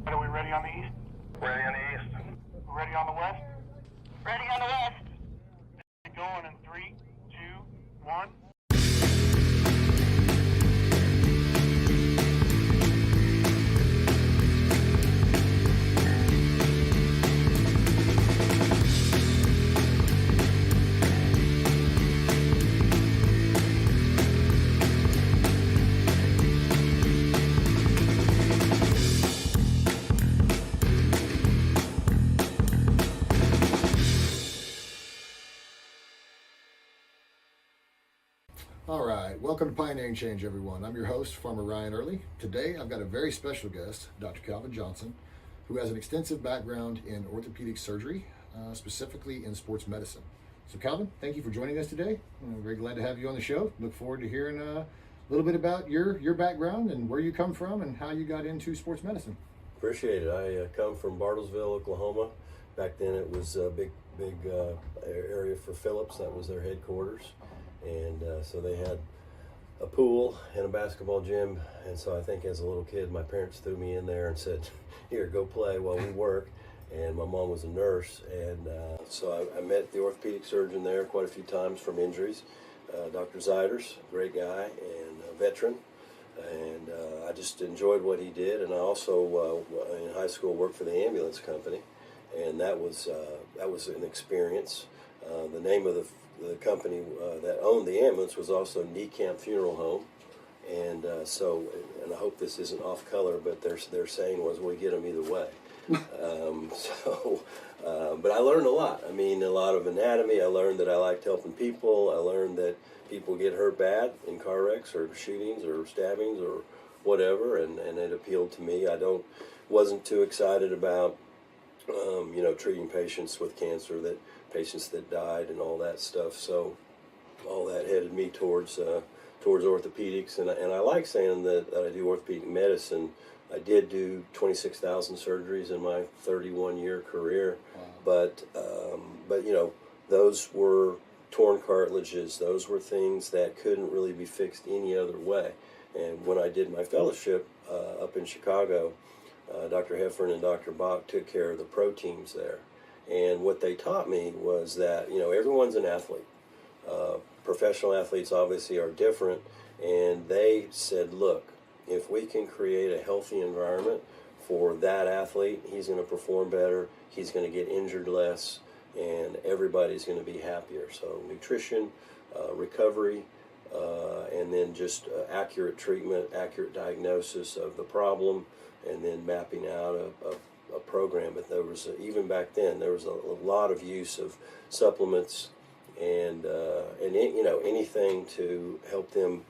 Are we ready on the east? Ready on the east. Ready on the west? Ready on the west. Going in 3, 2, 1. All right, welcome to Pioneering Change, everyone. I'm your host, Farmer Ryan Early. Today, I've got a very special guest, Dr. Calvin Johnson, who has an extensive background in orthopedic surgery, specifically in sports medicine. So, Calvin, thank you for joining us today. I'm very glad to have you on the show. Look forward to hearing a little bit about your background and where you come from and how you got into sports medicine. Appreciate it. I come from Bartlesville, Oklahoma. Back then, it was a big area for Phillips. That was their headquarters. And so they had a pool and a basketball gym, and so I think as a little kid my parents threw me in there and said, here, go play while we work. And my mom was a nurse, and so I met the orthopedic surgeon there quite a few times from injuries. Dr. Zeiders, great guy and a veteran, and I just enjoyed what he did. And I also in high school worked for the ambulance company, and that was an experience. The name of the company that owned the ambulance was also Niekamp Funeral Home, and and I hope this isn't off color, but their saying was, we get them either way. But I learned a lot. I mean, a lot of anatomy. I learned that I liked helping people. I learned that people get hurt bad in car wrecks or shootings or stabbings or whatever, and it appealed to me. Wasn't too excited about treating patients with cancer, patients that died and all that stuff. So all that headed me towards orthopedics, and I like saying that I do orthopedic medicine. I did do 26,000 surgeries in my 31-year career. Wow. But those were torn cartilages. Those were things that couldn't really be fixed any other way. And when I did my fellowship up in Chicago, Dr. Heffern and Dr. Bach took care of the pro teams there. And what they taught me was that, everyone's an athlete. Professional athletes obviously are different. And they said, look, if we can create a healthy environment for that athlete, he's going to perform better, he's going to get injured less, and everybody's going to be happier. So nutrition, recovery, and then just accurate treatment, accurate diagnosis of the problem, and then mapping out a program. But there was, even back then, there was a lot of use of supplements and anything to help them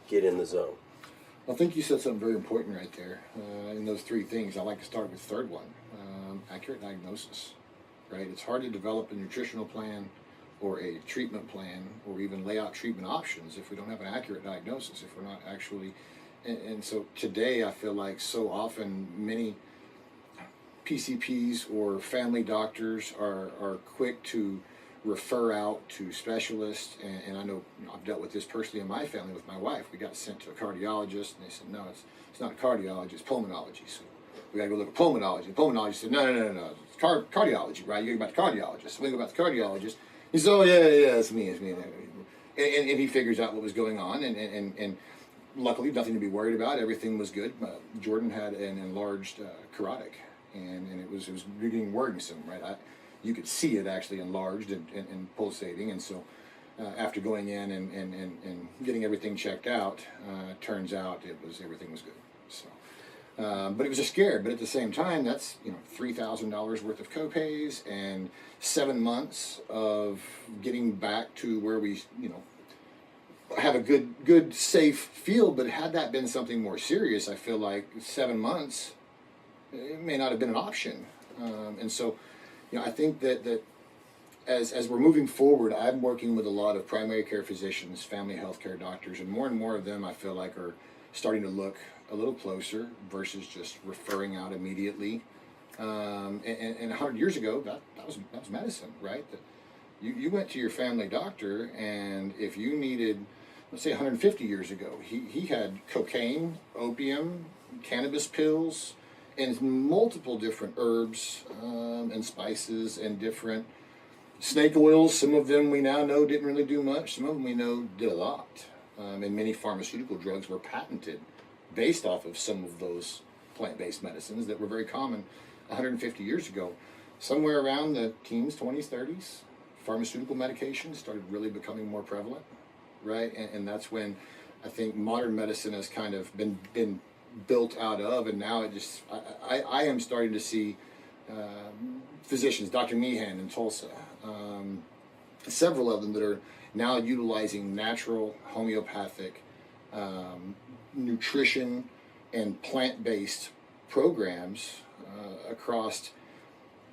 get in the zone. I think you said something very important right there. In those three things, I like to start with the third one, accurate diagnosis, right? It's hard to develop a nutritional plan or a treatment plan or even lay out treatment options if we don't have an accurate diagnosis, if we're not actually, and so today I feel like so often many PCPs or family doctors are quick to refer out to specialists, and I know I've dealt with this personally in my family with my wife. We got sent to a cardiologist, and they said, no, it's not cardiology, it's pulmonology. So we got to go look at pulmonology. And pulmonology said, no, it's cardiology, right? You go back to cardiologist. So we go back to cardiologist. He said, oh, yeah, it's me. And he figures out what was going on, and luckily nothing to be worried about. Everything was good. Jordan had an enlarged carotid, and it was getting worrisome, right? You could see it actually enlarged and pulsating, and so after going in and getting everything checked out, turns out everything was good. So, but it was a scare. But at the same time, that's $3,000 worth of copays and 7 months of getting back to where we have a good safe field. But had that been something more serious, I feel like 7 months it may not have been an option, and so. I think that as we're moving forward, I'm working with a lot of primary care physicians, family health care doctors, and more of them I feel like are starting to look a little closer versus just referring out immediately. And 100 years ago, that was medicine, right? That you went to your family doctor, and if you needed, let's say 150 years ago, he had cocaine, opium, cannabis pills, and multiple different herbs and spices and different snake oils. Some of them we now know didn't really do much. Some of them we know did a lot. And many pharmaceutical drugs were patented based off of some of those plant-based medicines that were very common 150 years ago. Somewhere around the teens, 20s, 30s, pharmaceutical medications started really becoming more prevalent, right? And that's when I think modern medicine has kind of been built out of, and now it just, I am starting to see physicians, Dr. Meehan in Tulsa, several of them that are now utilizing natural homeopathic nutrition and plant-based programs across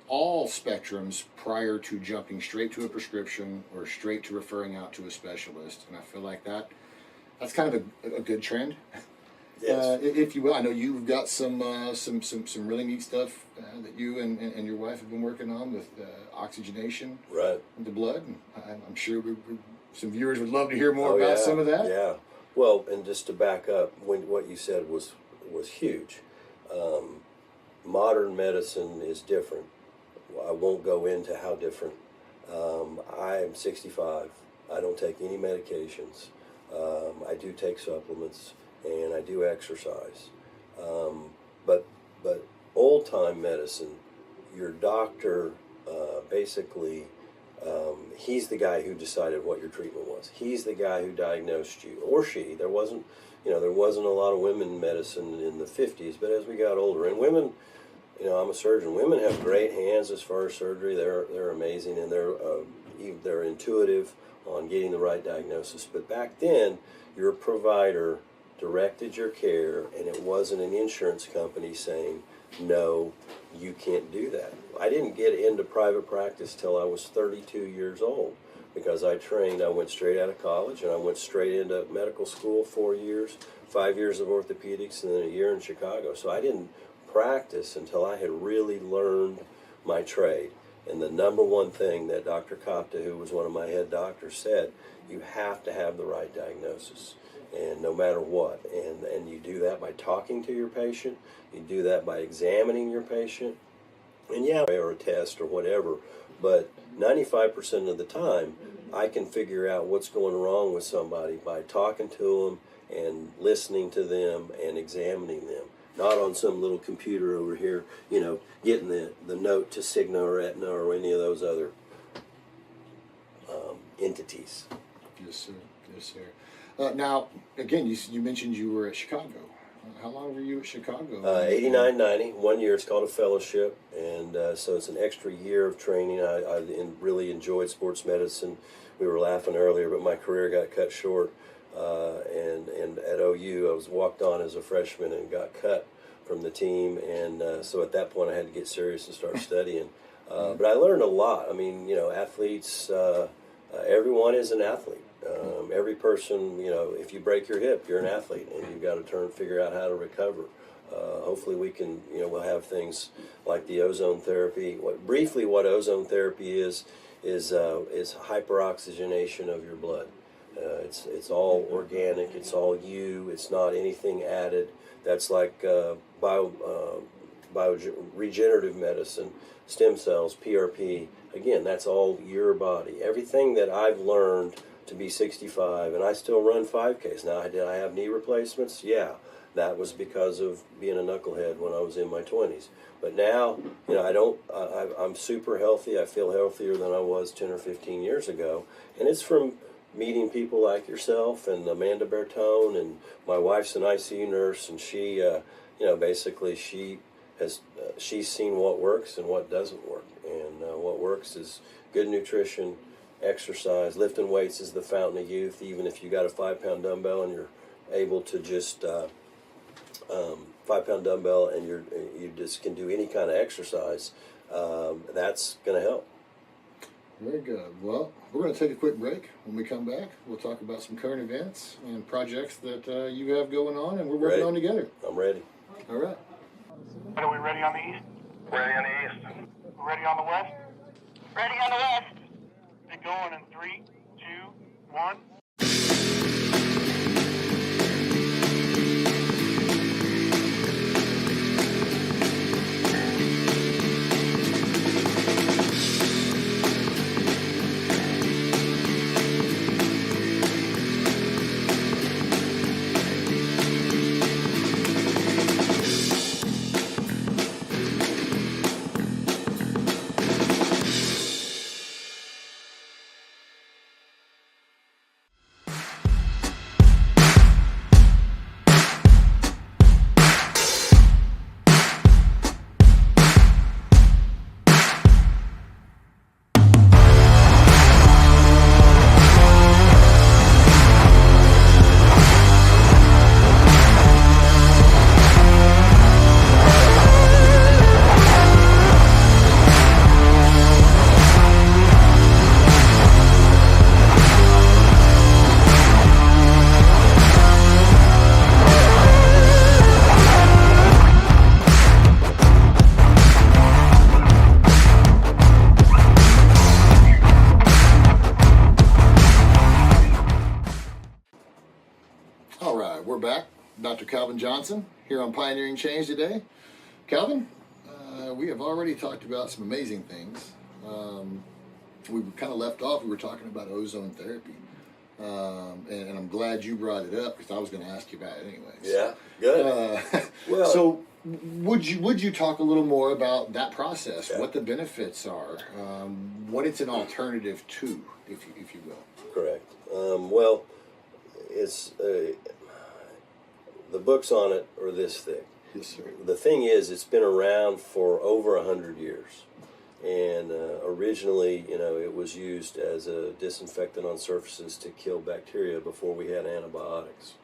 all spectrums prior to jumping straight to a prescription or straight to referring out to a specialist. And I feel like that's kind of a good trend. Yes. If you will. I know you've got some really neat stuff that you and your wife have been working on with oxygenation Right. in the blood. And I'm sure some viewers would love to hear more about some of that. Yeah. Well, and just to back up, what you said was huge. Modern medicine is different. I won't go into how different. I'm 65. I don't take any medications. I do take supplements, and I do exercise. But old time medicine, your doctor basically, he's the guy who decided what your treatment was. He's the guy who diagnosed you, or she. There wasn't a lot of women medicine in the 50s, but as we got older, and women, I'm a surgeon. Women have great hands as far as surgery. They're amazing, and they're intuitive on getting the right diagnosis. But back then, your provider directed your care, and it wasn't an insurance company saying, no, you can't do that. I didn't get into private practice till I was 32 years old, because I went straight out of college, and I went straight into medical school, 4 years, 5 years of orthopedics, and then a year in Chicago. So I didn't practice until I had really learned my trade. And the number one thing that Dr. Kopta, who was one of my head doctors, said, you have to have the right diagnosis, and no matter what. And you do that by talking to your patient. You do that by examining your patient. And or a test or whatever. But 95% of the time, I can figure out what's going wrong with somebody by talking to them and listening to them and examining them. Not on some little computer over here, getting the note to Cigna or Aetna or any of those other entities. Yes, sir. Yes, sir. Now, again, you mentioned you were at Chicago. How long were you at Chicago? 89-90, 1 year. It's called a fellowship, and so it's an extra year of training. I really enjoyed sports medicine. We were laughing earlier, but my career got cut short. And at OU, I was walked on as a freshman and got cut from the team, and so at that point I had to get serious and start studying. But I learned a lot. I mean, athletes, everyone is an athlete. Every person, if you break your hip, you're an athlete, and you've got to figure out how to recover. Hopefully we can, we'll have things like the ozone therapy. What ozone therapy is hyperoxygenation of your blood. It's all organic. It's all you. It's not anything added. That's like regenerative medicine, stem cells, PRP. Again, that's all your body. Everything that I've learned to be 65, and I still run 5Ks. Now, did I have knee replacements? Yeah, that was because of being a knucklehead when I was in my 20s. But now, I'm super healthy. I feel healthier than I was 10 or 15 years ago, and it's from meeting people like yourself and Amanda Bertone, and my wife's an ICU nurse, and she, basically she's seen what works and what doesn't work, and what works is good nutrition, exercise. Lifting weights is the fountain of youth. Even if you got a 5-pound dumbbell and you're able to just 5-pound dumbbell and you just can do any kind of exercise, that's going to help. Very good. Well, we're going to take a quick break. When we come back, we'll talk about some current events and projects that you have going on and we're working on together. I'm ready. All right. Are we ready on the east? Ready on the east. Ready on the west? Ready on the west. Get going in 3, 2, 1. Calvin Johnson here on Pioneering Change today. Calvin, we have already talked about some amazing things. We kind of left off, we were talking about ozone therapy. And I'm glad you brought it up because I was going to ask you about it anyways. Yeah, good. Well, so would you talk a little more about that process? Yeah. What the benefits are? What it's an alternative to, if you will. correct. Well, it's the books on it are this thick. Yes, sir. The thing is, it's been around for over 100 years. And originally, it was used as a disinfectant on surfaces to kill bacteria before we had antibiotics.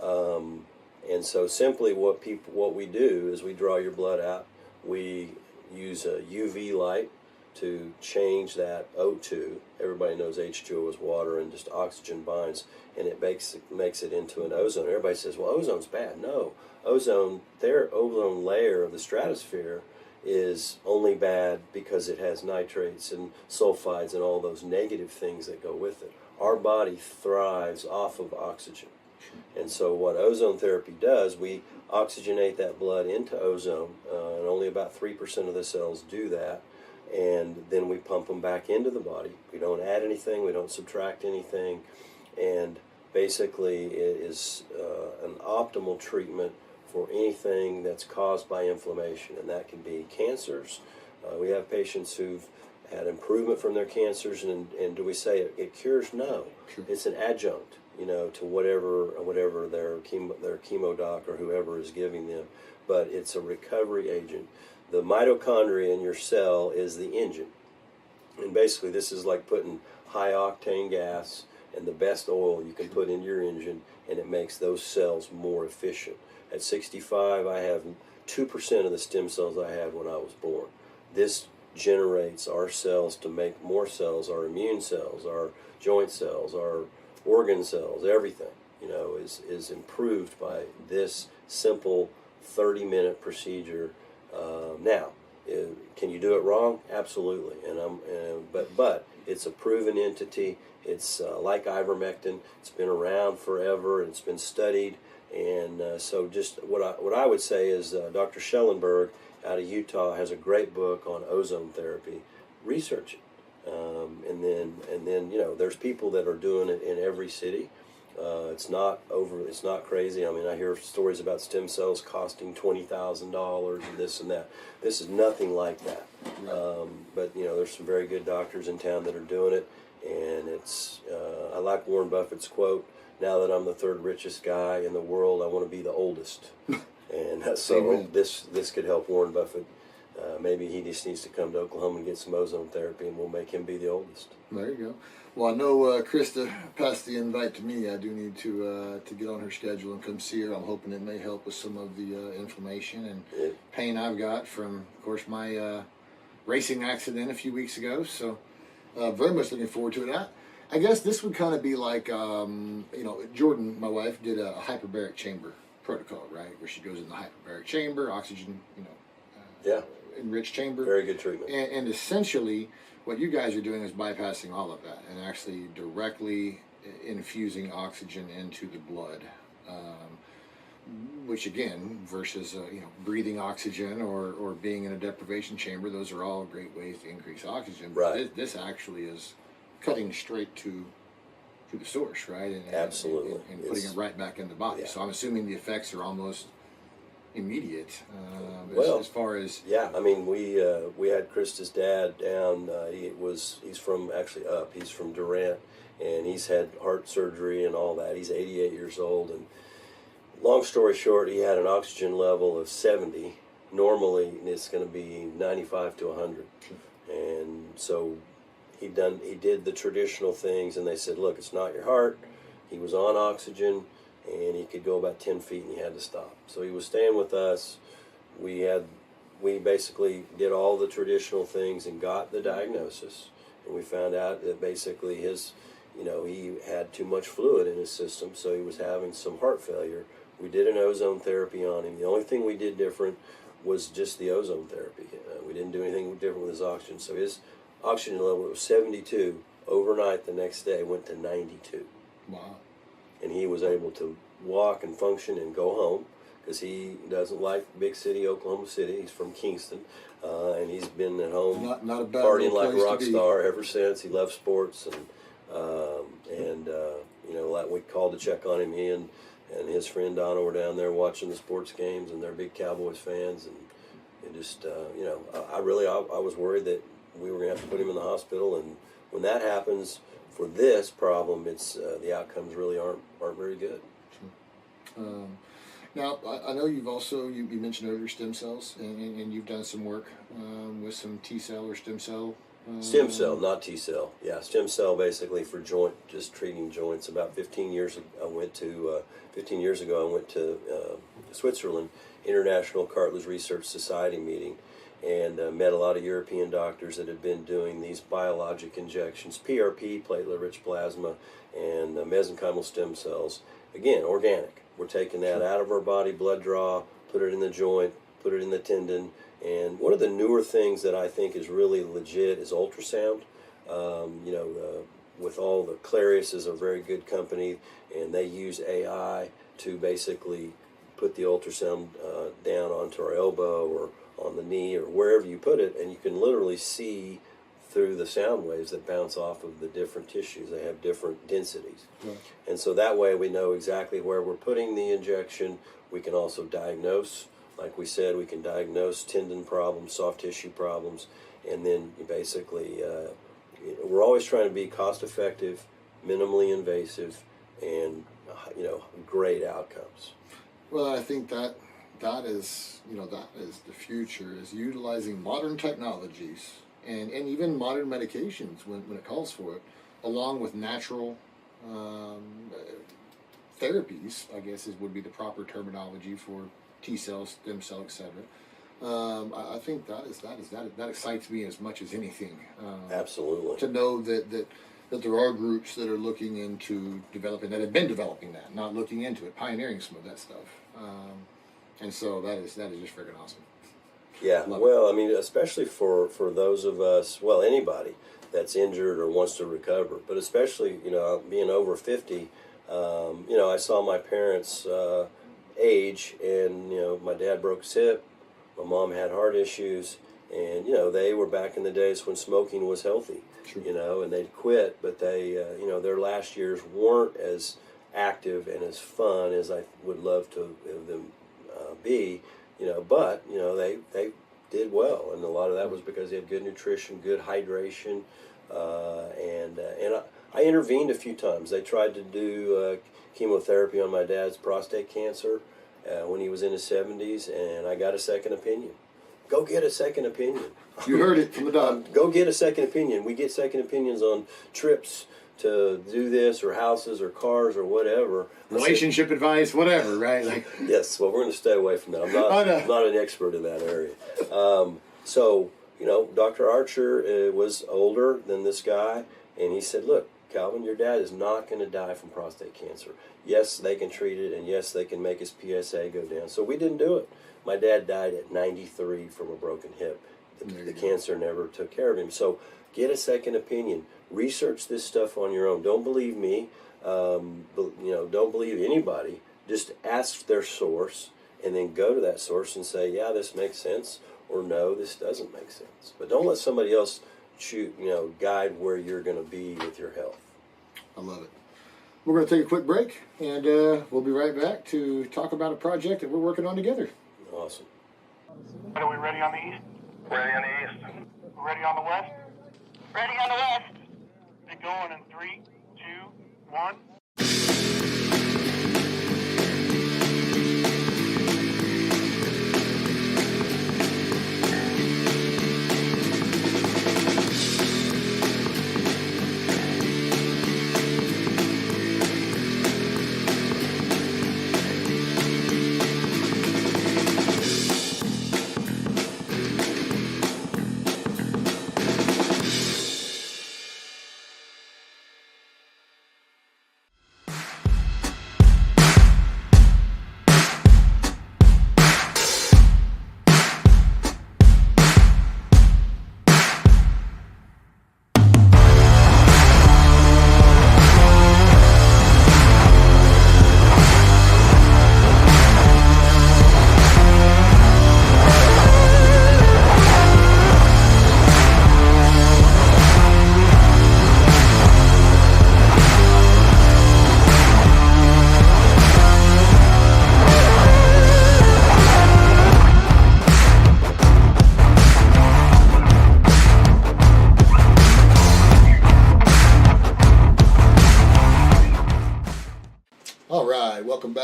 And so simply what we do is we draw your blood out. We use a UV light to change that O2. Everybody knows H2O is water and just oxygen binds, and it makes it into an ozone. Everybody says, well, ozone's bad. No, ozone layer of the stratosphere is only bad because it has nitrates and sulfides and all those negative things that go with it. Our body thrives off of oxygen. And so what ozone therapy does, we oxygenate that blood into ozone, and only about 3% of the cells do that, and then we pump them back into the body. We don't add anything, we don't subtract anything, and basically it is an optimal treatment for anything that's caused by inflammation, and that can be cancers. We have patients who've had improvement from their cancers, and do we say it cures? No. Sure. It's an adjunct, to whatever their chemo doc or whoever is giving them, but it's a recovery agent. The mitochondria in your cell is the engine, and basically this is like putting high octane gas and the best oil you can put in your engine, and it makes those cells more efficient. At 65, I have 2% of the stem cells I had when I was born. This generates our cells to make more cells, our immune cells, our joint cells, our organ cells, everything, is improved by this simple 30-minute procedure. Now, can you do it wrong? Absolutely. But it's a proven entity. It's like ivermectin. It's been around forever. It's been studied. And so just what I would say is Dr. Schellenberg out of Utah has a great book on ozone therapy. Research it. And then there's people that are doing it in every city. It's not crazy. I mean, I hear stories about stem cells costing $20,000 and this and that. This is nothing like that. But there's some very good doctors in town that are doing it, and it's I like Warren Buffett's quote, now that I'm the third richest guy in the world, I want to be the oldest. And so this could help Warren Buffett. Maybe he just needs to come to Oklahoma and get some ozone therapy, and we'll make him be the oldest. There you go. Well, I know Krista passed the invite to me. I do need to get on her schedule and come see her. I'm hoping it may help with some of the inflammation and pain I've got from, of course, my racing accident a few weeks ago. So very much looking forward to it. I guess this would kind of be like, Jordan, my wife, did a hyperbaric chamber protocol, right? Where she goes in the hyperbaric chamber, oxygen, enriched chamber. Very good treatment. And essentially, what you guys are doing is bypassing all of that and actually directly infusing oxygen into the blood. Which again, versus breathing oxygen or being in a deprivation chamber, those are all great ways to increase oxygen. But Right. this actually is cutting straight to the source, right? And, Absolutely. And putting it right back in the body. Yeah. So I'm assuming the effects are almost immediate. Well, as far as yeah, I mean, we had Krista's dad down. He's from Durant, and he's had heart surgery and all that. He's 88 years old, and long story short, he had an oxygen level of 70. Normally, it's going to be 95 to 100, and so he did the traditional things, and they said, look, it's not your heart. He was on oxygen, and he could go about 10 feet, and he had to stop. So he was staying with us. We basically did all the traditional things and got the diagnosis, and we found out that basically he had too much fluid in his system, so he was having some heart failure. We did an ozone therapy on him. The only thing we did different was just the ozone therapy. We didn't do anything different with his oxygen. So his oxygen level was 72. Overnight, the next day, went to 92. wow. And he was able to walk and function and go home. because he doesn't like big city Oklahoma City. He's from Kingston, and he's been at home Not a bad partying little like a place to rock be. star ever since. He loves sports, and like we called to check on him. He and his friend Donna were down there watching the sports games, and they're big Cowboys fans. And it just, I was worried that we were going to have to put him in the hospital. And when that happens for this problem, it's the outcomes really aren't very good. Now, I know you've also, you mentioned earlier stem cells, and you've done some work with some T cell or stem cell. Stem cell, not T cell. Yeah, stem cell basically for just treating joints. About 15 years ago, I went to Switzerland, International Cartilage Research Society meeting, and met a lot of European doctors that had been doing these biologic injections, PRP, platelet-rich plasma, and mesenchymal stem cells. Again, organic. We're taking that out of our body, blood draw, put it in the joint, put it in the tendon. And one of the newer things that I think is really legit is ultrasound. With all the Clarius is a very good company, and they use AI to basically put the ultrasound down onto our elbow or on the knee or wherever you put it, and you can literally see through the sound waves that bounce off of the different tissues. They have different densities. Right. And so that way we know exactly where we're putting the injection. We can also diagnose. Like we said, we can diagnose tendon problems, soft tissue problems, and then basically we're always trying to be cost effective, minimally invasive, and great outcomes. Well, I think that is the future, is utilizing modern technologies and even modern medications when it calls for it, along with natural therapies, I guess would be the proper terminology for T cells, stem cell, etc. I think that excites me as much as anything. Absolutely. To know that there are groups that are looking into developing that, have been developing that, not looking into it, pioneering some of that stuff. And so that is just freaking awesome. Yeah, Love well, I mean, especially for those of us, well, anybody that's injured or wants to recover, but especially, being over 50, I saw my parents age, and, my dad broke his hip, my mom had heart issues, and, they were back in the days when smoking was healthy, True. and they'd quit, but they, their last years weren't as active and as fun as I would love to have them be. But they did well, and a lot of that was because they had good nutrition, good hydration, and I intervened a few times. They tried to do chemotherapy on my dad's prostate cancer when he was in his 70s, and I got a second opinion. Go get a second opinion. You heard it from the doc. Go get a second opinion. We get second opinions on trips to do this, or houses, or cars, or whatever. Relationship advice, whatever, right? Like, yes, well, we're going to stay away from that. I'm not an expert in that area. Dr. Archer was older than this guy, and he said, look, Calvin, your dad is not going to die from prostate cancer. Yes, they can treat it, and yes, they can make his PSA go down. So we didn't do it. My dad died at 93 from a broken hip. The cancer never took care of him. So get a second opinion. Research this stuff on your own. Don't believe me. Don't believe anybody. Just ask their source, and then go to that source and say, yeah, this makes sense, or no, this doesn't make sense. But don't let somebody else guide where you're going to be with your health. I love it. We're going to take a quick break, and we'll be right back to talk about a project that we're working on together. Awesome. Are we ready on the east? Ready on the east. Ready on the west? Ready on the west. Get going in 3, 2, 1.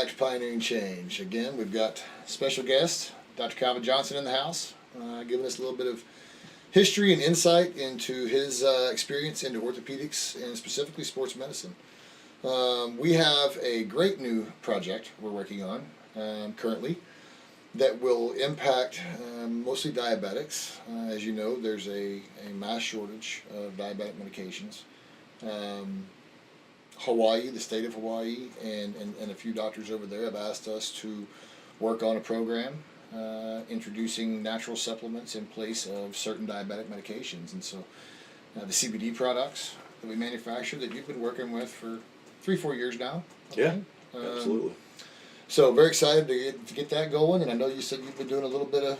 back to Pioneering Change. Again, we've got special guest, Dr. Calvin Johnson in the house, giving us a little bit of history and insight into his experience into orthopedics and specifically sports medicine. We have a great new project we're working on currently that will impact mostly diabetics. As you know, there's a mass shortage of diabetic medications. Hawaii, the state of Hawaii, and a few doctors over there have asked us to work on a program introducing natural supplements in place of certain diabetic medications. And so the CBD products that we manufacture that you've been working with for 3-4 years now. Yeah, absolutely. So very excited to get that going, and I know you said you've been doing a little bit of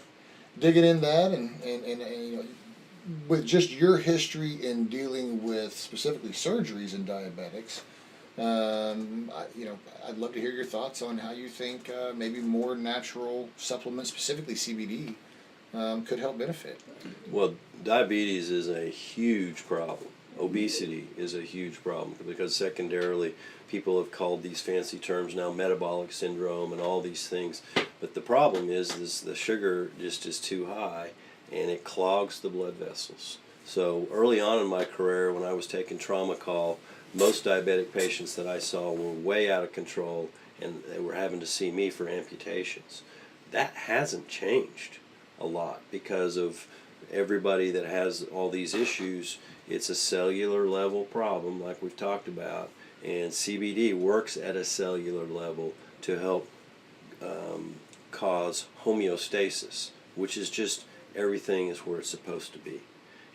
digging in that, and you know, with just your history in dealing with specifically surgeries in diabetics, I'd love to hear your thoughts on how you think maybe more natural supplements, specifically CBD, could help benefit. Well, diabetes is a huge problem. Obesity is a huge problem because secondarily people have called these fancy terms now metabolic syndrome and all these things. But the problem is the sugar just is too high and it clogs the blood vessels. So early on in my career when I was taking trauma call, most diabetic patients that I saw were way out of control and they were having to see me for amputations. That hasn't changed a lot because of everybody that has all these issues. It's a cellular level problem like we've talked about, and CBD works at a cellular level to help cause homeostasis, which is just everything is where it's supposed to be.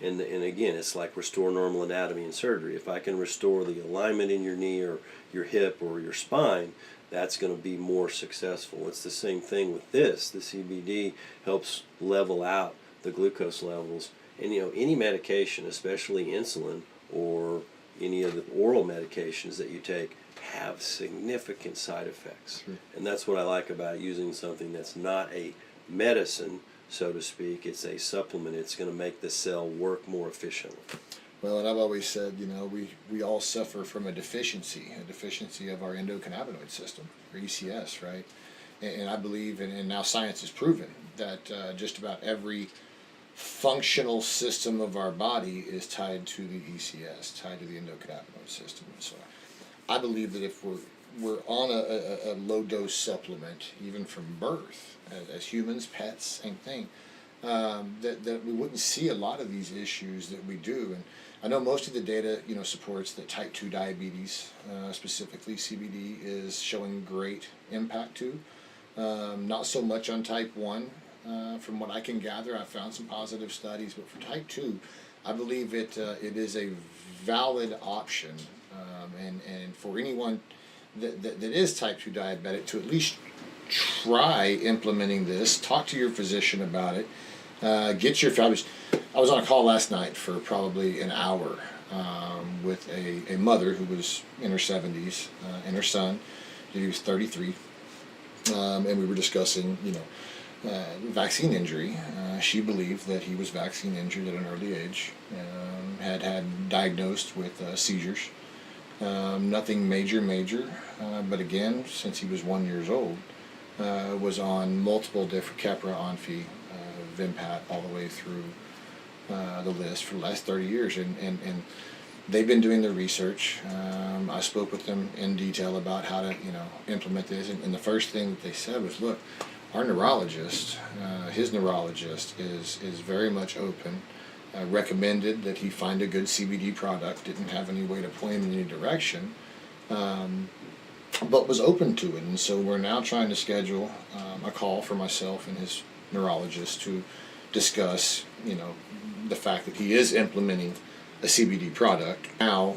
And again, it's like restore normal anatomy in surgery. If I can restore the alignment in your knee or your hip or your spine, that's going to be more successful. It's the same thing with this. The CBD helps level out the glucose levels. And you know, any medication, especially insulin or any of the oral medications that you take, have significant side effects. Sure. And that's what I like about using something that's not a medicine, so to speak. It's a supplement. It's going to make the cell work more efficiently. Well, and I've always said, you know, we all suffer from a deficiency of our endocannabinoid system, or ECS, right? And I believe, and now science has proven, that just about every functional system of our body is tied to the ECS, tied to the endocannabinoid system. And so I believe that if we're on a low dose supplement, even from birth, as humans, pets, same thing, that we wouldn't see a lot of these issues that we do. And I know most of the data, you know, supports that type 2 diabetes, specifically CBD, is showing great impact to. Not so much on type 1. From what I can gather, I've found some positive studies, but for type 2, I believe it is a valid option, and for anyone that is type 2 diabetic to at least try implementing this, talk to your physician about it, get your, I was on a call last night for probably an hour with a mother who was in her 70s and her son, he was 33, and we were discussing, you know, vaccine injury. She believed that he was vaccine injured at an early age, had diagnosed with seizures. Nothing major, but again, since he was 1 year old, was on multiple different Keppra, Onfi, Vimpat, all the way through the list for the last 30 years, and they've been doing their research. I spoke with them in detail about how to, you know, implement this, and the first thing that they said was, look, our neurologist, his neurologist is very much open, recommended that he find a good CBD product, didn't have any way to point him in any direction, but was open to it. And so we're now trying to schedule a call for myself and his neurologist to discuss, you know, the fact that he is implementing a CBD product now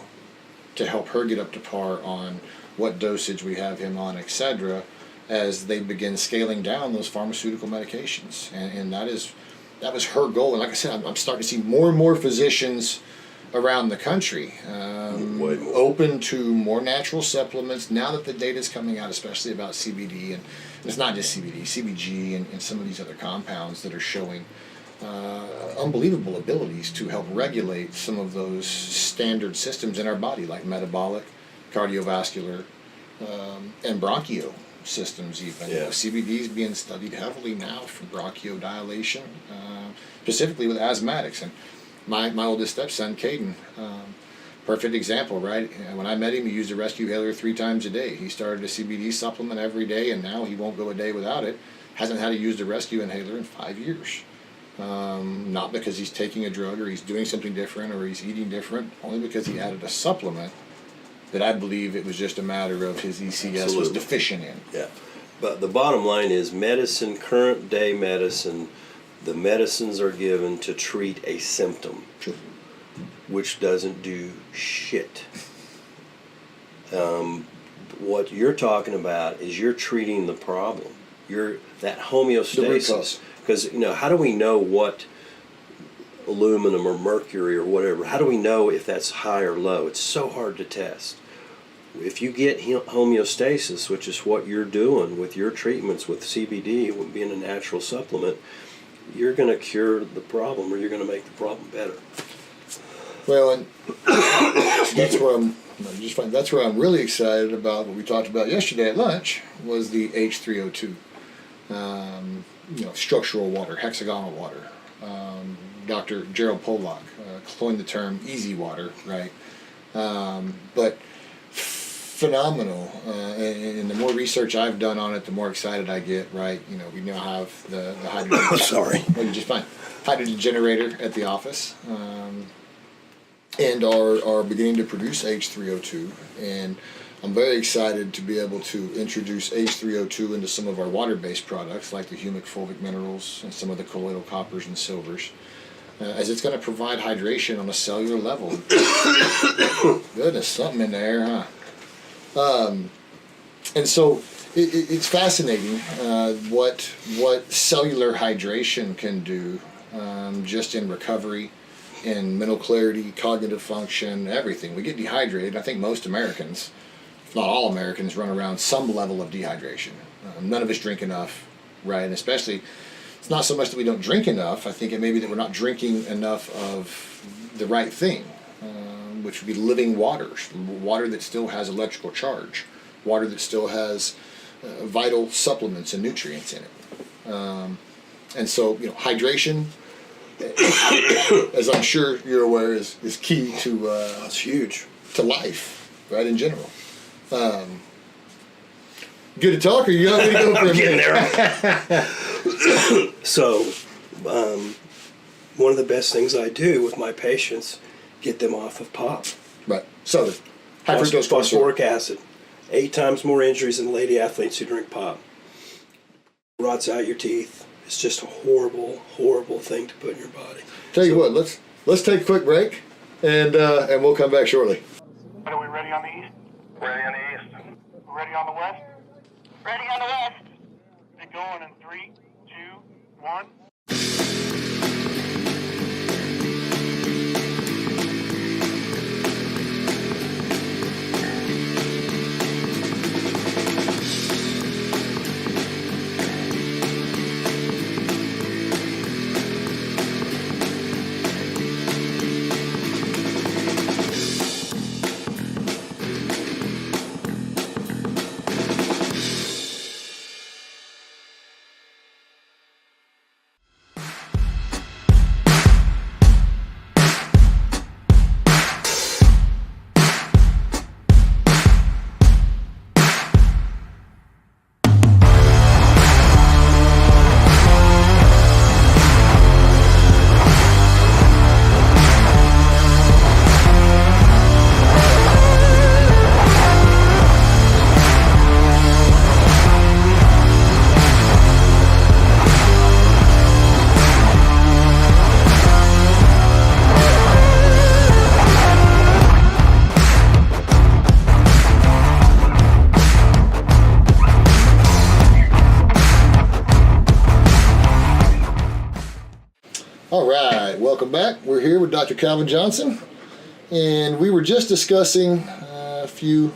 to help her get up to par on what dosage we have him on, etc., as they begin scaling down those pharmaceutical medications. And that was her goal. And like I said, I'm starting to see more and more physicians around the country open to more natural supplements now that the data is coming out, especially about CBD. And it's not just CBD, CBG, and some of these other compounds that are showing unbelievable abilities to help regulate some of those standard systems in our body, like metabolic, cardiovascular, and bronchio. systems even. Yeah. CBD is being studied heavily now for bronchodilation, specifically with asthmatics. And my oldest stepson, Caden, perfect example, right? When I met him, he used a rescue inhaler 3 times a day. He started a CBD supplement every day, and now he won't go a day without it. Hasn't had to use the rescue inhaler in 5 years. Not because he's taking a drug or he's doing something different or he's eating different, only because he added a supplement that I believe it was just a matter of his ECS was Absolutely. deficient in. Yeah. But the bottom line is medicine, current day medicine, the medicines are given to treat a symptom, True. which doesn't do shit. What you're talking about is you're treating the problem. You're that homeostasis. Because, how do we know what aluminum or mercury or whatever, how do we know if that's high or low? It's so hard to test. If you get homeostasis, which is what you're doing with your treatments with CBD, with being a natural supplement, you're going to cure the problem or you're going to make the problem better. Well, and that's where I'm really excited about what we talked about yesterday at lunch was the H3O2, structural water, hexagonal water. Dr. Gerald Pollock coined the term easy water, right? But phenomenal. And the more research I've done on it, the more excited I get, right? We now have the hydrogen. Sorry. Well, you're just fine. Hydrogen generator at the office. And are beginning to produce H3O2. And I'm very excited to be able to introduce H3O2 into some of our water-based products like the humic fulvic minerals and some of the colloidal coppers and silvers, as it's going to provide hydration on a cellular level. Goodness, something in there, huh? And so it's fascinating what cellular hydration can do just in recovery, in mental clarity, cognitive function, everything. We get dehydrated. I think most Americans, if not all Americans, run around some level of dehydration. None of us drink enough, right? And especially, it's not so much that we don't drink enough. I think it may be that we're not drinking enough of the right thing, which would be living waters, water that still has electrical charge, water that still has vital supplements and nutrients in it. And so, hydration, as I'm sure you're aware, is key to That's huge. to life, right, in general. Good to talk, or you want me to go for a Getting minute? there. So, one of the best things I do with my patients, get them off of pop. Right. So, the high fructose corn syrup. Phosphoric acid. 8 times more injuries than lady athletes who drink pop. Rots out your teeth. It's just a horrible, horrible thing to put in your body. Tell you what, let's take a quick break, and we'll come back shortly. Are we ready on the east? Ready on the east. Ready on the west? Ready on the west. Get going in 3, 2, 1. All right, welcome back. We're here with Dr. Calvin Johnson, and we were just discussing a few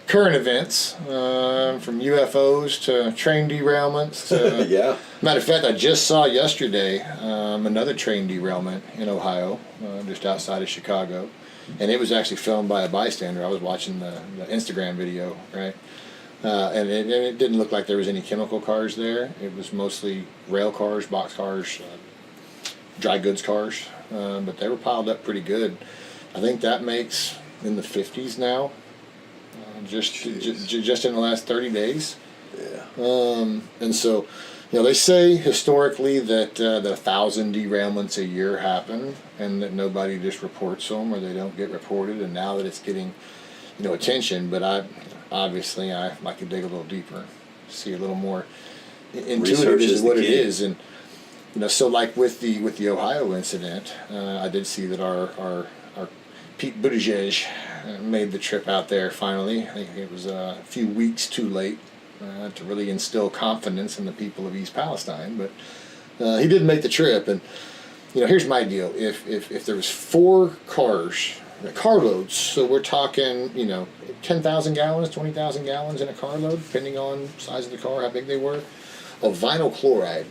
current events, from UFOs to train derailments. To, Yeah. Matter of fact, I just saw yesterday another train derailment in Ohio, just outside of Chicago, and it was actually filmed by a bystander. I was watching the Instagram video, right? And it didn't look like there was any chemical cars there. It was mostly rail cars, box cars, dry goods cars, but they were piled up pretty good. I think that makes in the 50s now, just in the last 30 days. Yeah. And so, they say historically that 1,000 derailments a year happen, and that nobody just reports them or they don't get reported. And now that it's getting, attention, but I like to dig a little deeper, see a little more intuitive is what it is. And so like with the Ohio incident, I did see that our Pete Buttigieg made the trip out there finally. I think it was a few weeks too late to really instill confidence in the people of East Palestine, but he did make the trip. And here's my deal: if there was 4 carloads, so we're talking 10,000 gallons, 20,000 gallons in a carload, depending on size of the car, how big they were, of vinyl chloride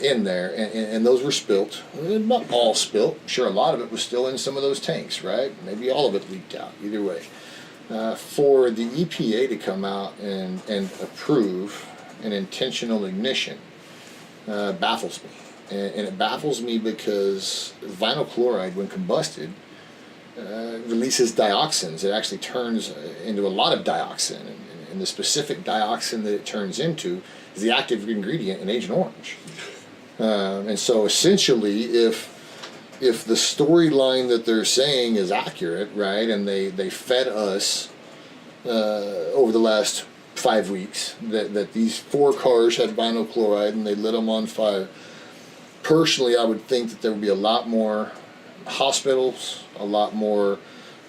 in there, and those were spilt. Not all spilt. Sure, a lot of it was still in some of those tanks, right? Maybe all of it leaked out. Either way, for the EPA to come out and approve an intentional ignition baffles me, and it baffles me because vinyl chloride, when combusted, releases dioxins. It actually turns into a lot of dioxin, and the specific dioxin that it turns into is the active ingredient in Agent Orange. And so essentially, if the storyline that they're saying is accurate, right, and they fed us over the last 5 weeks that these 4 cars had vinyl chloride and they lit them on fire, personally I would think that there would be a lot more hospitals, a lot more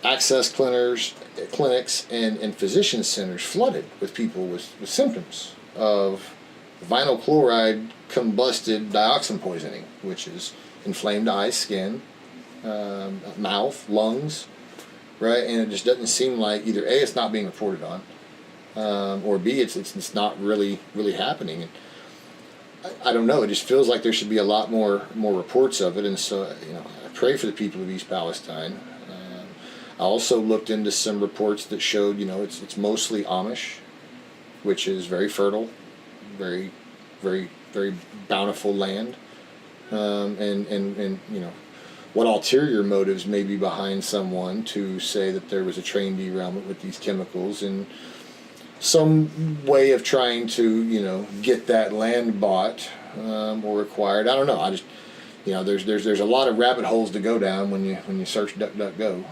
access clinics and physician centers flooded with people with symptoms of vinyl chloride combusted dioxin poisoning, which is inflamed eyes, skin, mouth, lungs, right? And it just doesn't seem like either A, it's not being reported on, or B, it's not really happening. And I don't know. It just feels like there should be a lot more reports of it. And so I pray for the people of East Palestine. I also looked into some reports that showed it's mostly Amish, which is very fertile, very very very bountiful land, and what ulterior motives may be behind someone to say that there was a train derailment with these chemicals, and some way of trying to get that land bought or acquired. I don't know. I just there's a lot of rabbit holes to go down when you search DuckDuckGo.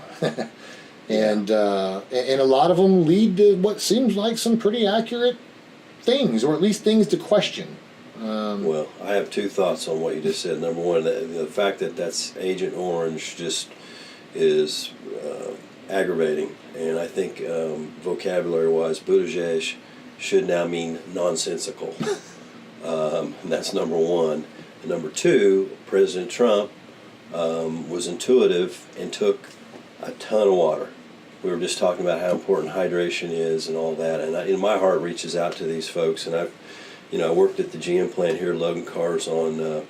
And a lot of them lead to what seems like some pretty accurate things, or at least things to question. Well, I have 2 thoughts on what you just said. Number one, the fact that that's Agent Orange just is aggravating, and I think vocabulary-wise, Buttigieg should now mean nonsensical. That's number one. And number 2, President Trump was intuitive and took a ton of water. We were just talking about how important hydration is and all that, and my heart reaches out to these folks. And I worked at the GM plant here loading cars on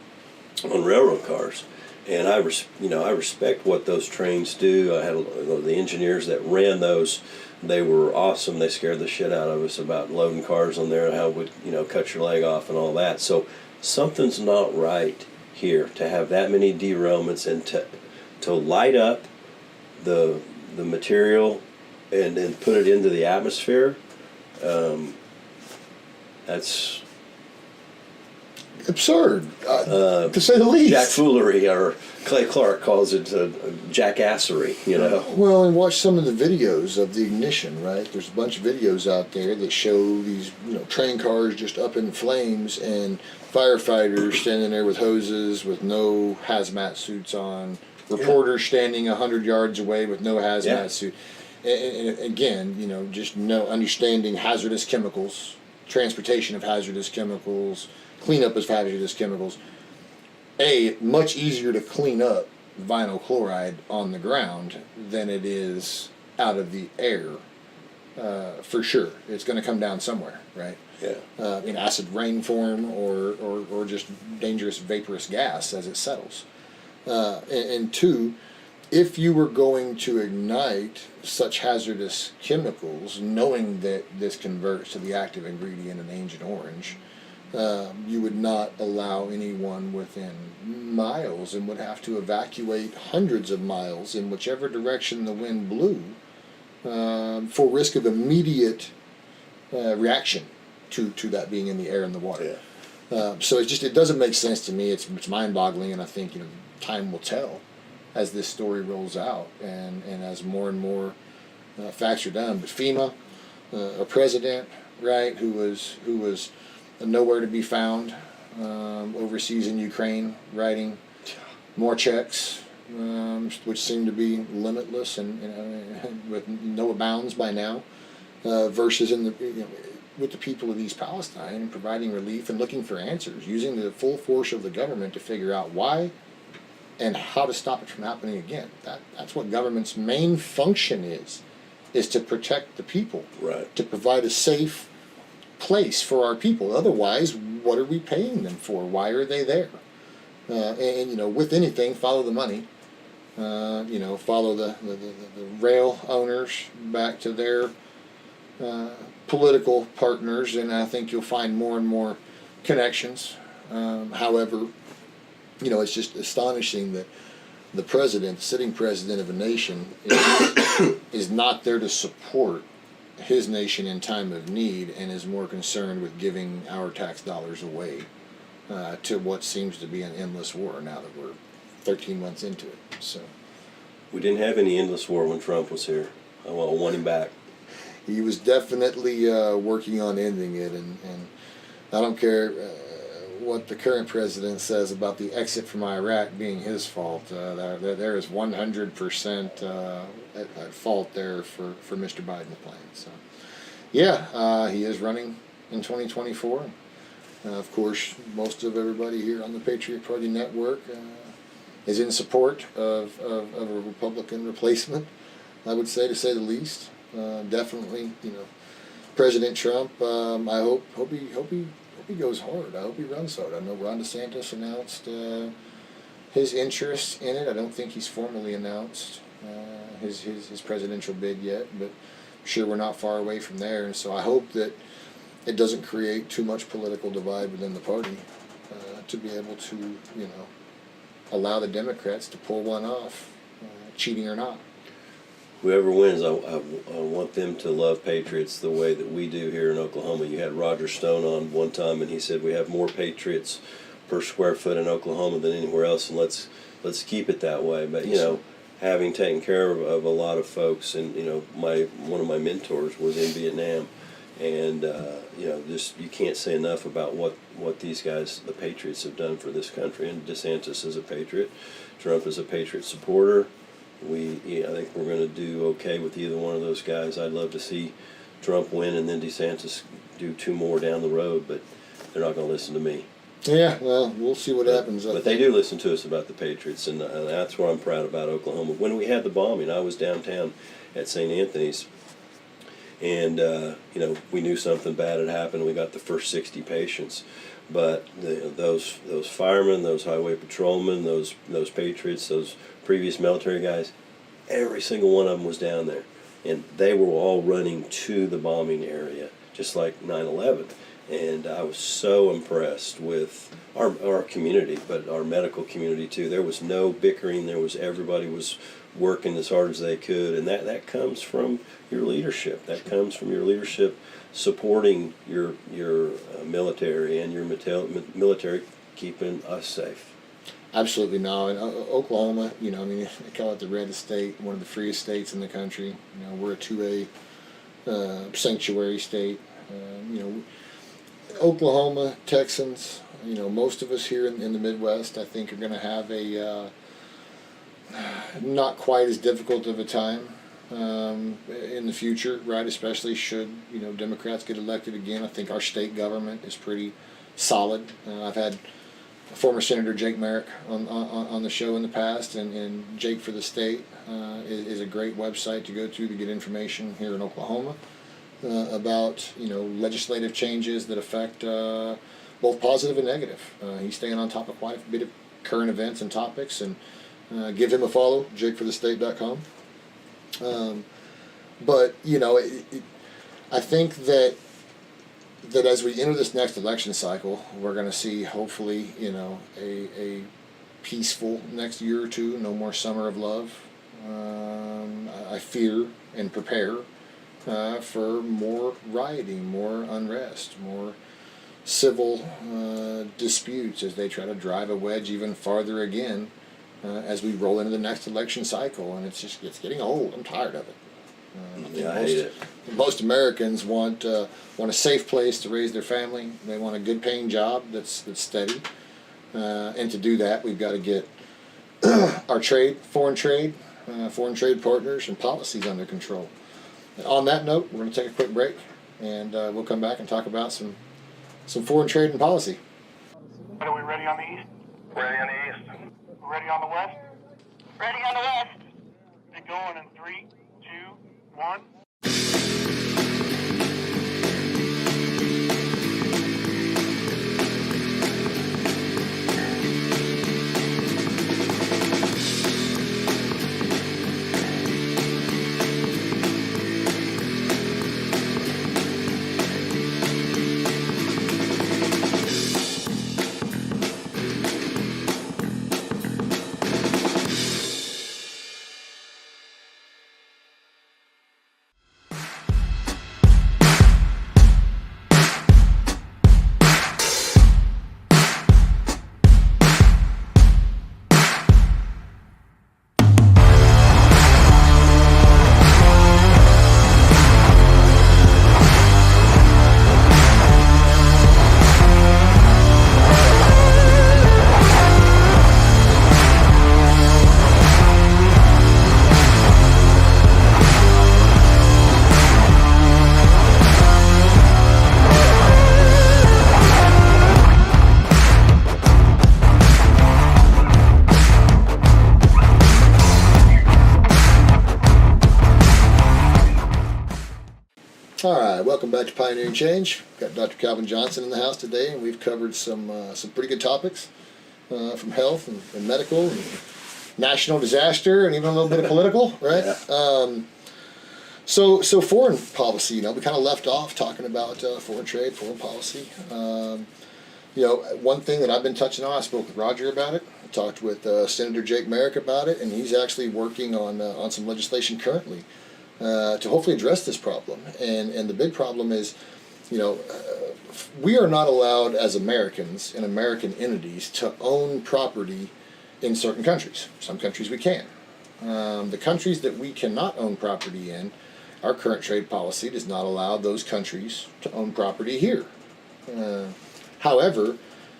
railroad cars, and I respect what those trains do. I had the engineers that ran those; they were awesome. They scared the shit out of us about loading cars on there and how it would cut your leg off and all that. So something's not right here to have that many derailments and to light up the material and then put it into the atmosphere. That's absurd, to say the least. Jackfoolery, or Clay Clark calls it jackassery. Well, and watch some of the videos of the ignition. Right, there's a bunch of videos out there that show these train cars just up in flames and firefighters standing there with hoses with no hazmat suits on. Reporters standing 100 yards away with no hazmat suit. And again, just no understanding hazardous chemicals, transportation of hazardous chemicals, cleanup of hazardous chemicals. Much easier to clean up vinyl chloride on the ground than it is out of the air, for sure. It's going to come down somewhere, right? Yeah. In acid rain form or just dangerous vaporous gas as it settles. And 2, if you were going to ignite such hazardous chemicals, knowing that this converts to the active ingredient in Agent Orange, you would not allow anyone within miles and would have to evacuate hundreds of miles in whichever direction the wind blew for risk of immediate reaction to that being in the air and the water. Yeah. So it doesn't make sense to me. It's mind-boggling, and I think time will tell as this story rolls out and as more and more facts are done. But FEMA, a president, right, who was nowhere to be found overseas in Ukraine, writing more checks, which seem to be limitless and with no bounds by now, versus with the people of East Palestine and providing relief and looking for answers, using the full force of the government to figure out why and how to stop it from happening again. That's what government's main function is to protect the people, Right. to provide a safe place for our people. Otherwise, what are we paying them for? Why are they there? And with anything, follow the money. Follow the rail owners back to their political partners, and I think you'll find more and more connections. However, it's just astonishing that the president, the sitting president of a nation, is not there to support his nation in time of need and is more concerned with giving our tax dollars away to what seems to be an endless war now that we're 13 months into it. So We didn't have any endless war when Trump was here. I want him back. he was definitely working on ending it, and I don't care what the current president says about the exit from Iraq being his fault. There is 100% at fault there for Mr. Biden's plan. So, yeah, he is running in 2024. Of course, most of everybody here on the Patriot Party Network is in support of a Republican replacement, I would say, to say the least. Definitely, President Trump. I hope he goes hard. I hope he runs hard. I know Ron DeSantis announced his interest in it. I don't think he's formally announced his presidential bid yet, but I'm sure we're not far away from there. And so I hope that it doesn't create too much political divide within the party to be able to, allow the Democrats to pull one off, cheating or not. Whoever wins, I want them to love Patriots the way that we do here in Oklahoma. You had Roger Stone on one time, and he said we have more Patriots per square foot in Oklahoma than anywhere else, and let's keep it that way. But having taken care of a lot of folks, and one of my mentors was in Vietnam, and just you can't say enough about what these guys, the Patriots, have done for this country. And DeSantis is a Patriot, Trump is a Patriot supporter. I think we're going to do okay with either one of those guys. I'd love to see Trump win and then DeSantis do two more down the road, but they're not going to listen to me. Yeah, well, we'll see what happens. But they do listen to us about the Patriots, and that's what I'm proud about Oklahoma. When we had the bombing, I was downtown at St. Anthony's, and we knew something bad had happened. We got the first 60 patients, but those firemen, those highway patrolmen, those Patriots, those previous military guys, every single one of them was down there, and they were all running to the bombing area, just like 9/11. And I was so impressed with our community, but our medical community too. There was no bickering. Everybody was working as hard as they could, and that comes from your leadership. That comes from your leadership supporting your military and your military keeping us safe. Absolutely no. And Oklahoma, they call it the reddest state, one of the freest states in the country. We're a 2A sanctuary state. Oklahoma, Texans, most of us here in the Midwest, I think, are going to have a not quite as difficult of a time in the future, right? Especially should, Democrats get elected again. I think our state government is pretty solid. I've had former Senator Jake Merrick on the show in the past, and Jake for the State is a great website to go to get information here in Oklahoma about legislative changes that affect both positive and negative. He's staying on top of quite a bit of current events and topics, and give him a follow, jakeforthestate.com. But I think that as we enter this next election cycle, we're going to see hopefully a peaceful next year or two. No more summer of love. I fear and prepare for more rioting, more unrest, more civil disputes as they try to drive a wedge even farther again as we roll into the next election cycle. And it's getting old. I'm tired of it. I hate it. Most Americans want a safe place to raise their family. They want a good paying job that's steady. And to do that, we've got to get our foreign trade partners and policies under control. And on that note, we're going to take a quick break, and we'll come back and talk about some foreign trade and policy. Are we ready on the east? Ready on the east. Ready on the west? Ready on the west. Get going in 3, 2, 1. All right, welcome back to Pioneering Change. Got Dr. Calvin Johnson in the house today, and we've covered some pretty good topics from health and medical and national disaster and even a little bit of political, right? Yeah. So foreign policy, we kind of left off talking about foreign trade, foreign policy. One thing that I've been touching on, I spoke with Roger about it. I talked with Senator Jake Merrick about it, and he's actually working on some legislation currently to hopefully address this problem. And the big problem is, we are not allowed as Americans and American entities to own property in certain countries. Some countries we can. The countries that we cannot own property in, our current trade policy does not allow those countries to own property here. However,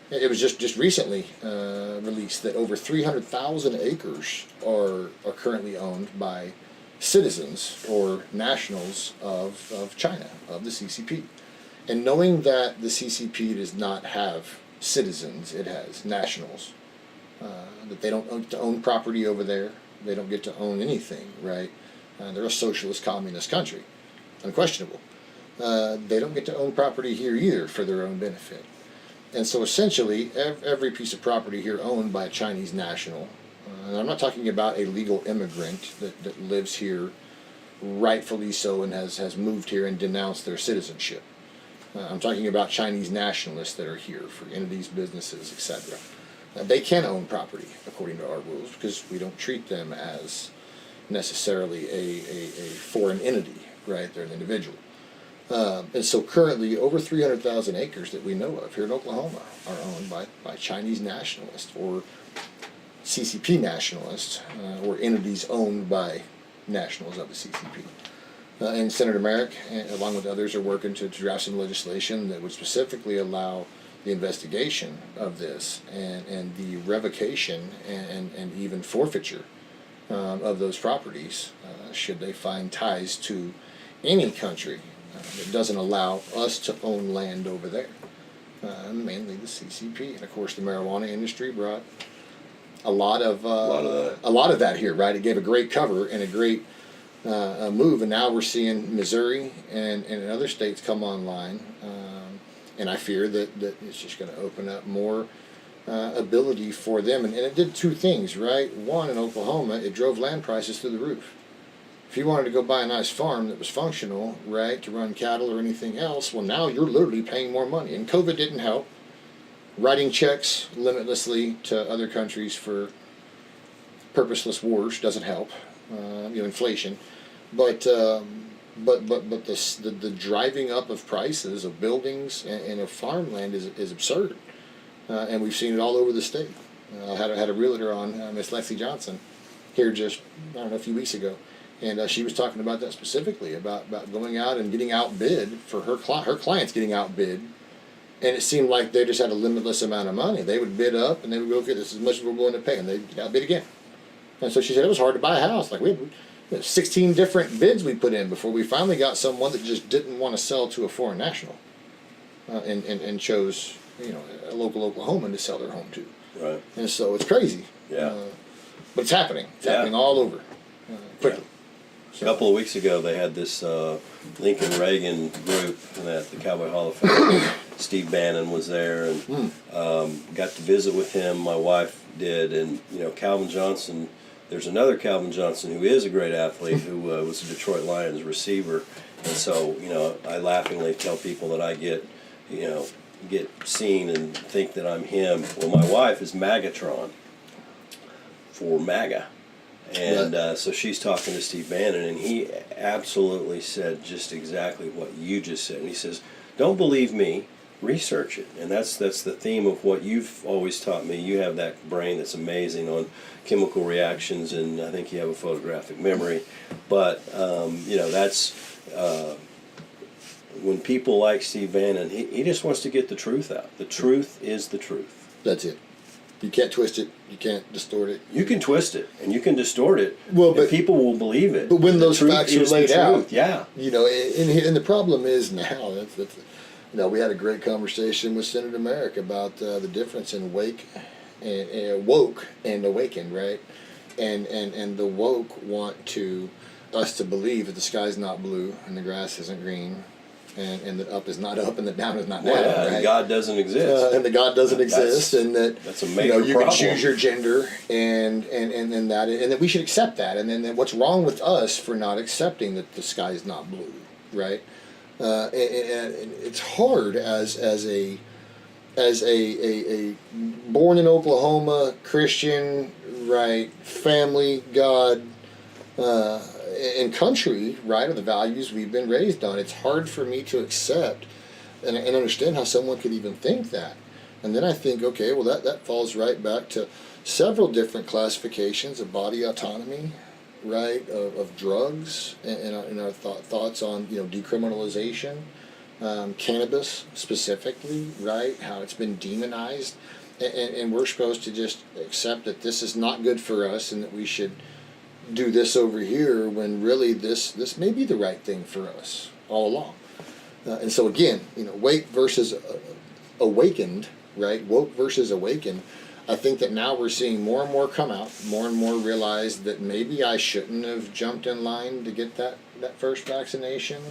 it was just recently released that over 300,000 acres are currently owned by citizens or nationals of China, of the CCP. And knowing that the CCP does not have citizens, it has nationals, that they don't get to own property over there, they don't get to own anything, right? They're a socialist communist country, unquestionable. They don't get to own property here either for their own benefit. And so essentially, every piece of property here owned by a Chinese national, and I'm not talking about a legal immigrant that lives here rightfully so and has moved here and denounced their citizenship. I'm talking about Chinese nationalists that are here for entities, businesses, etc. They can own property according to our rules because we don't treat them as necessarily a foreign entity, right? They're an individual. And so currently over 300,000 acres that we know of here in Oklahoma are owned by Chinese nationalists or CCP nationalists or entities owned by nationals of the CCP. And Senator Merrick, along with others, are working to draft some legislation that would specifically allow the investigation of this and the revocation and even forfeiture of those properties should they find ties to any country that doesn't allow us to own land over there, mainly the CCP. And of course the marijuana industry brought a lot of that here, right? It gave a great cover and a great move, and now we're seeing Missouri and other states come online, and I fear that it's just going to open up more ability for them, and it did two things, right? One, in Oklahoma, it drove land prices through the roof. If you wanted to go buy a nice farm that was functional, right, to run cattle or anything else, well, now you're literally paying more money. And COVID didn't help. Writing checks limitlessly to other countries for purposeless wars doesn't help. Inflation, but the driving up of prices of buildings and of farmland is absurd, and we've seen it all over the state. I had a realtor on, Miss Lexi Johnson, here just a few weeks ago, and she was talking about that specifically about going out and getting outbid for her clients getting outbid. And it seemed like they just had a limitless amount of money. They would bid up, and they would go, okay, this is as much as we're willing to pay, and they got bid again. And so she said it was hard to buy a house. Like we had 16 different bids we put in before we finally got someone that just didn't want to sell to a foreign national, and chose a local Oklahoman to sell their home to. Right. And so it's crazy. Yeah. But it's happening. It's happening all over quickly. A couple of weeks ago, they had this Lincoln Reagan group at the Cowboy Hall of Fame. Steve Bannon was there, and got to visit with him. My wife did, and Calvin Johnson. There's another Calvin Johnson who is a great athlete who was a Detroit Lions receiver, and so I laughingly tell people that I get seen and think that I'm him. Well, my wife is Magatron for MAGA. And so she's talking to Steve Bannon, and he absolutely said just exactly what you just said. And he says, "Don't believe me, research it." And that's the theme of what you've always taught me. You have that brain that's amazing on chemical reactions, and I think you have a photographic memory. But that's when people like Steve Bannon, he just wants to get the truth out. The truth is the truth. That's it. You can't twist it. You can't distort it. You can twist it and you can distort it. Well, but and people will believe it. But when those facts are laid out, yeah. And the problem is now we had a great conversation with Senator Merrick about the difference in woke and awakened, right? And the woke want us to believe that the sky's not blue and the grass isn't green. And the up is not up and the down is not down. Yeah, right? and God doesn't exist. And the God doesn't exist, and that's a major you problem. can choose your gender, and that we should accept that. And then what's wrong with us for not accepting that the sky is not blue, right? And it's hard as a born in Oklahoma Christian, right, family, God. And country, right, are the values we've been raised on. It's hard for me to accept and understand how someone could even think that. And then I think, okay, well, that falls right back to several different classifications of body autonomy, right, of drugs, and our thoughts on decriminalization, cannabis specifically, right, how it's been demonized, and we're supposed to just accept that this is not good for us and that we should do this over here when really this may be the right thing for us all along. And so again, wake versus awakened, right? Woke versus awakened. I think that now we're seeing more and more come out, more and more realize that maybe I shouldn't have jumped in line to get that first vaccination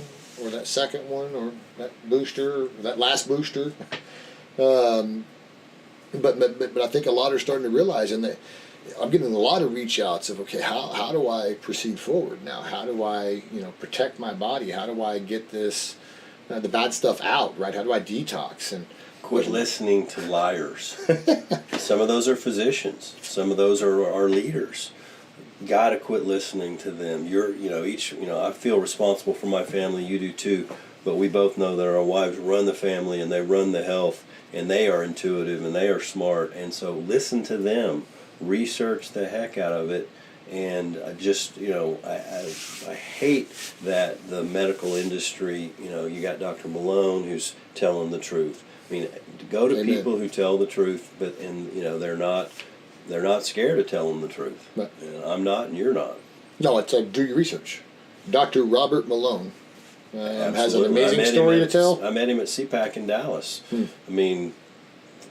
or that second one or that booster or that last booster. But I think a lot are starting to realize, and I'm getting a lot of reach outs of, okay, how do I proceed forward now? How do I, protect my body? How do I get this, the bad stuff out, right? How do I detox? And quit listening to liars. Some of those are physicians. Some of those are leaders. Got to quit listening to them. I feel responsible for my family. You do too. But we both know that our wives run the family and they run the health, and they are intuitive and they are smart. And so listen to them. Research the heck out of it, and I hate that the medical industry, you got Dr. Malone who's telling the truth. I mean, go to people who tell the truth, but they're not scared to tell them the truth. Right. And I'm not, and you're not. No, it's do your research. Dr. Robert Malone has an Absolutely. amazing story to tell. I met him at CPAC in Dallas. I mean,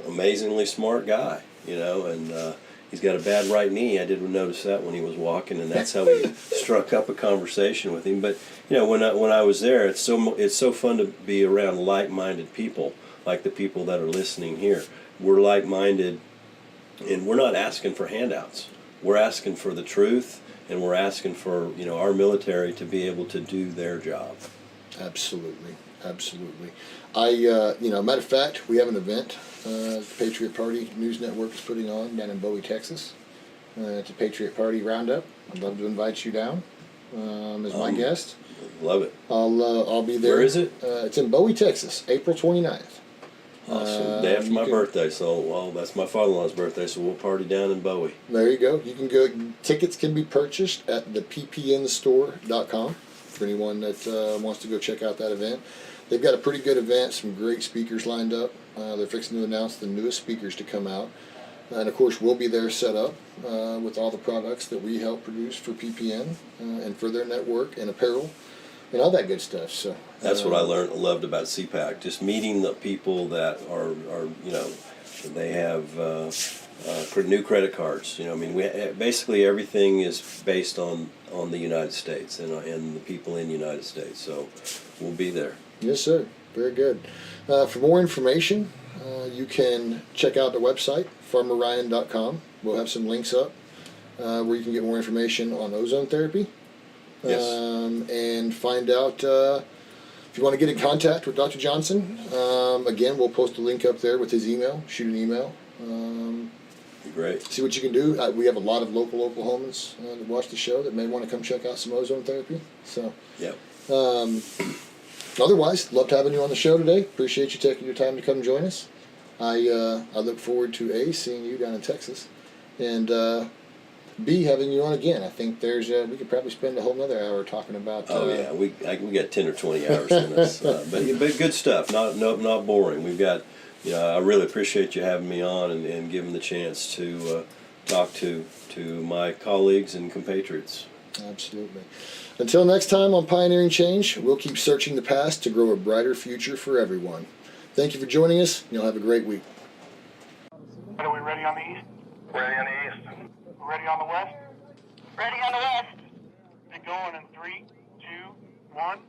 amazingly smart guy, and he's got a bad right knee. I didn't notice that when he was walking, and that's how we struck up a conversation with him. But when I was there, it's so fun to be around like-minded people, like the people that are listening here. We're like-minded And we're not asking for handouts. We're asking for the truth, and we're asking for, you know, our military to be able to do their job. Absolutely, absolutely. Matter of fact, we have an event the Patriot Party News Network is putting on down in Bowie, Texas. It's a Patriot Party roundup. I'd love to invite you down as my guest. Love it. I'll be there. Where is it? It's in Bowie, Texas, April 29th. Awesome. Day after my birthday, so well, that's my father-in-law's birthday, so we'll party down in Bowie. There you go. You can go. Tickets can be purchased at the ppnstore.com for anyone that wants to go check out that event. They've got a pretty good event. Some great speakers lined up. They're fixing to announce the newest speakers to come out, and of course, we'll be there set up with all the products that we help produce for PPN and for their network and apparel and all that good stuff. So that's what I loved about CPAC. Just meeting the people that are you know, they have new credit cards. You know, I mean, basically everything is based on the United States and the people in the United States. So we'll be there. Yes, sir. Very good. For more information, you can check out the website, farmerryan.com. We'll have some links up where you can get more information on ozone therapy. Yes. And find out if you want to get in contact with Dr. Johnson. Again, we'll post a link up there with his email. Shoot an email. Great. See what you can do. We have a lot of local Oklahomans that watch the show that may want to come check out some ozone therapy. So, yep. Otherwise, loved having you on the show today. Appreciate you taking your time to come join us. I look forward to seeing you down in Texas, and B, having you on again. I think there's we could probably spend a whole another hour talking about. Oh yeah, we got 10 or 20 hours in us, but good stuff. Not boring. We've got, you know, I really appreciate you having me on and giving the chance to talk to my colleagues and compatriots. Absolutely. Until next time on Pioneering Change, we'll keep searching the past to grow a brighter future for everyone. Thank you for joining us. You'll have a great week. Are we ready on the east? Ready on the east. Ready on the west? Ready on the west. Get going in 3, 2, 1.